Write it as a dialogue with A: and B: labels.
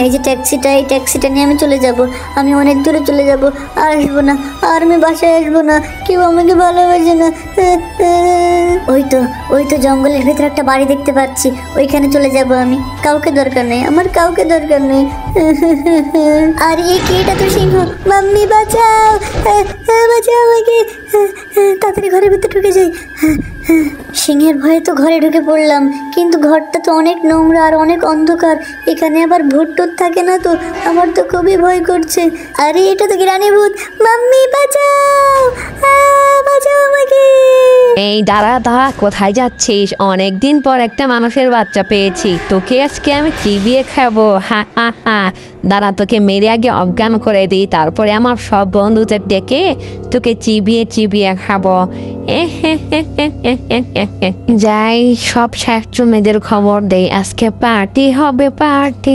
A: এই যে ট্যাক্সিটা, এই ট্যাক্সিটা নিয়ে আমি চলে যাব। আমি অনেক দূরে চলে যাব, আর আসবো না, আর আমি বাসায় আসবো না, কেউ আমাকে ভালোবাসে না। ওই তো জঙ্গলের ভেতরে একটা বাড়ি দেখতে পাচ্ছি, ওইখানে চলে যাব আমি। কাউকে দরকার নেই, আমার কাউকে দরকার নেই। আর এই কি, এটা তো সিংহ। মাম্মি বাঁচাও, বাঁচাও আমাকে। তাড়াতাড়ি ঘরের ভিতরে ঢুকে যাই। সিংহের ভয়ে তো ঘরে ঢুকে পড়লাম, কিন্তু ঘরটা তো অনেক নোংরা আর অনেক অন্ধকার। এখানে আবার ভূত টুত থাকে না তো, আমার তো খুবই ভয় করছে। আরে এটা তো গ্রানি ভূত। মাম্মি বাঁচাও, বাঁচাও আমাকে।
B: এই দাঁড়া দাঁড়া, কোথায় যাচ্ছিস? অনেকদিন পর একটা মানুষের বাচ্চা পেয়েছি, তোকে আজকে আমি চিবিয়ে খাবো। হা হা হা, দাঁড়া, তোকে মেরে আগে অজ্ঞান করে দিই, তারপরে আমার সব বন্ধুদের ডেকে তোকে চিবিয়ে চিবিয়ে খাবো। যাই, সব শ্রেষ্ঠ মেয়েদের খবর দেই, আজকে পার্টি হবে, পার্টি।